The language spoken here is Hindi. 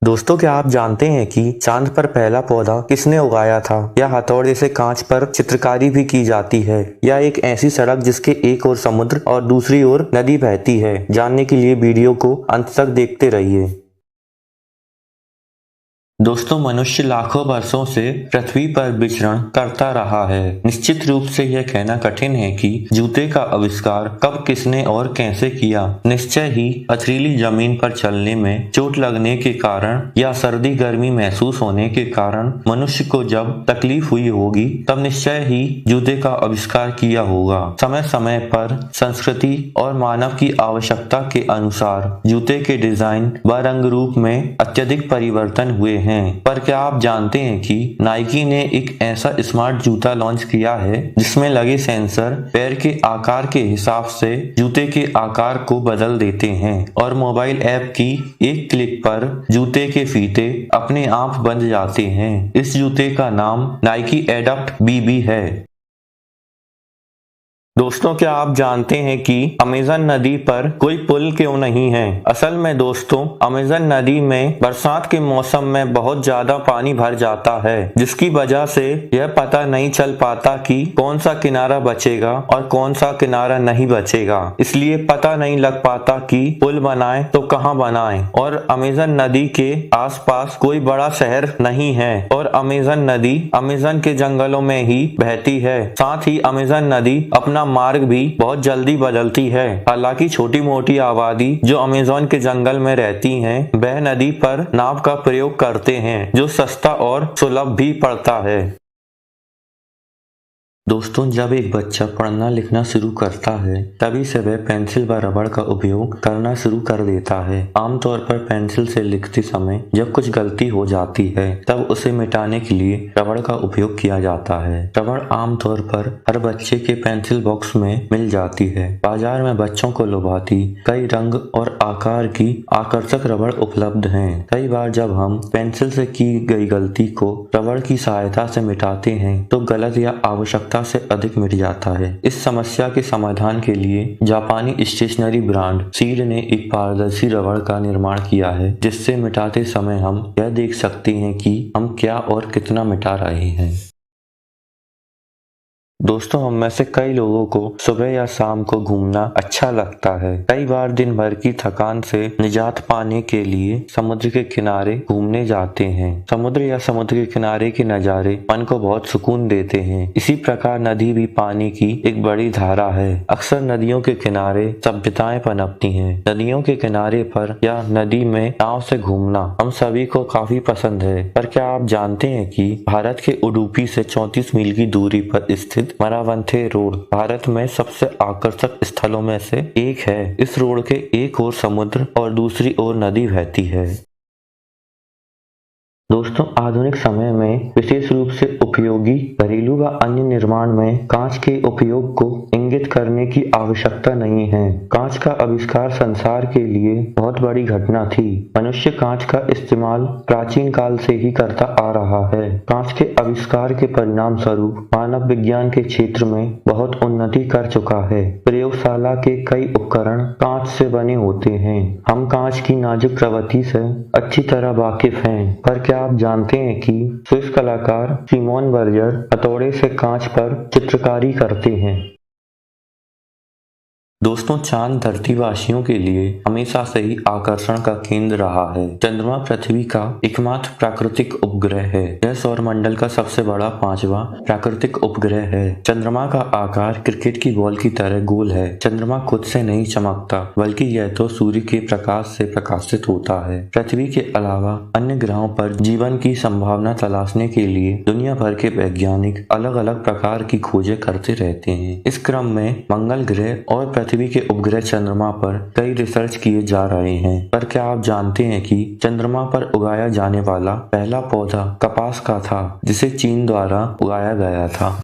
दोस्तों, क्या आप जानते हैं कि चांद पर पहला पौधा किसने उगाया था? या हथौड़े से कांच पर चित्रकारी भी की जाती है? या एक ऐसी सड़क जिसके एक ओर समुद्र और दूसरी ओर नदी बहती है? जानने के लिए वीडियो को अंत तक देखते रहिए। दोस्तों, मनुष्य लाखों वर्षों से पृथ्वी पर विचरण करता रहा है। निश्चित रूप से यह कहना कठिन है कि जूते का आविष्कार कब, किसने और कैसे किया। निश्चय ही पथरीली जमीन पर चलने में चोट लगने के कारण या सर्दी गर्मी महसूस होने के कारण मनुष्य को जब तकलीफ हुई होगी, तब निश्चय ही जूते का आविष्कार किया होगा। समय समय पर संस्कृति और मानव की आवश्यकता के अनुसार जूते के डिजाइन व रंग रूप में अत्यधिक परिवर्तन हुए हैं। पर क्या आप जानते हैं कि नाइकी ने एक ऐसा स्मार्ट जूता लॉन्च किया है जिसमें लगे सेंसर पैर के आकार के हिसाब से जूते के आकार को बदल देते हैं और मोबाइल ऐप की एक क्लिक पर जूते के फीते अपने आप बंध जाते हैं। इस जूते का नाम नाइकी एडप्ट बीबी है। दोस्तों, क्या आप जानते हैं कि अमेज़न नदी पर कोई पुल क्यों नहीं है? असल में दोस्तों, अमेज़न नदी में बरसात के मौसम में बहुत ज्यादा पानी भर जाता है, जिसकी वजह से यह पता नहीं चल पाता कि कौन सा किनारा बचेगा और कौन सा किनारा नहीं बचेगा। इसलिए पता नहीं लग पाता कि पुल बनाए तो कहाँ बनाए। और अमेज़न नदी के आसपास कोई बड़ा शहर नहीं है और अमेज़न नदी अमेज़न के जंगलों में ही बहती है। साथ ही अमेज़न नदी अपना मार्ग भी बहुत जल्दी बदलती है। हालांकि छोटी मोटी आबादी जो अमेज़न के जंगल में रहती हैं, वह नदी पर नाव का प्रयोग करते हैं, जो सस्ता और सुलभ भी पड़ता है। दोस्तों, जब एक बच्चा पढ़ना लिखना शुरू करता है, तभी से वह पेंसिल व रबड़ का उपयोग करना शुरू कर देता है। आमतौर पर पेंसिल से लिखते समय जब कुछ गलती हो जाती है, तब उसे मिटाने के लिए रबड़ का उपयोग किया जाता है। रबड़ आमतौर पर हर बच्चे के पेंसिल बॉक्स में मिल जाती है। बाजार में बच्चों को लुभाती कई रंग और आकार की आकर्षक रबड़ उपलब्ध है। कई बार जब हम पेंसिल से की गई गलती को रबड़ की सहायता से मिटाते हैं, तो गलत या आवश्यकता से अधिक मिट जाता है। इस समस्या के समाधान के लिए जापानी स्टेशनरी ब्रांड सीड ने एक पारदर्शी रबड़ का निर्माण किया है, जिससे मिटाते समय हम यह देख सकते हैं कि हम क्या और कितना मिटा रहे हैं। दोस्तों, हम में से कई लोगों को सुबह या शाम को घूमना अच्छा लगता है। कई बार दिन भर की थकान से निजात पाने के लिए समुद्र के किनारे घूमने जाते हैं। समुद्र या समुद्र के किनारे के नज़ारे मन को बहुत सुकून देते हैं। इसी प्रकार नदी भी पानी की एक बड़ी धारा है। अक्सर नदियों के किनारे सभ्यताएं पनपती हैं। नदियों के किनारे पर या नदी में नाव से घूमना हम सभी को काफी पसंद है। पर क्या आप जानते हैं कि भारत के उडुपी से 34 मील की दूरी पर स्थित मरावंथे रोड भारत में सबसे आकर्षक स्थलों में से एक है। इस रोड के एक ओर समुद्र और दूसरी ओर नदी बहती है। दोस्तों, आधुनिक समय में विशेष रूप से उपयोगी घरेलू व अन्य निर्माण में कांच के उपयोग को इंगित करने की आवश्यकता नहीं है। कांच का आविष्कार संसार के लिए बहुत बड़ी घटना थी। मनुष्य कांच का इस्तेमाल प्राचीन काल से ही करता आ रहा है। कांच के आविष्कार के परिणाम स्वरूप मानव विज्ञान के क्षेत्र में बहुत उन्नति कर चुका है। प्रयोगशाला के कई उपकरण कांच से बने होते हैं। हम कांच की नाजुक प्रवृत्ति से अच्छी तरह वाकिफ हैं। पर क्या आप जानते हैं कि स्विस कलाकार सिमोन बर्जर हथौड़े से कांच पर चित्रकारी करते हैं? दोस्तों, चांद धरतीवासियों के लिए हमेशा से ही आकर्षण का केंद्र रहा है। चंद्रमा पृथ्वी का एकमात्र प्राकृतिक उपग्रह है। यह सौरमंडल का सबसे बड़ा 5वां प्राकृतिक उपग्रह है। चंद्रमा का आकार क्रिकेट की बॉल की तरह गोल है। चंद्रमा खुद से नहीं चमकता, बल्कि यह तो सूर्य के प्रकाश से प्रकाशित होता है। पृथ्वी के अलावा अन्य ग्रहों पर जीवन की संभावना तलाशने के लिए दुनिया भर के वैज्ञानिक अलग अलग प्रकार की खोजें करते रहते हैं। इस क्रम में मंगल ग्रह और पृथ्वी के उपग्रह चंद्रमा पर कई रिसर्च किए जा रहे हैं। पर क्या आप जानते हैं कि चंद्रमा पर उगाया जाने वाला पहला पौधा कपास का था, जिसे चीन द्वारा उगाया गया था।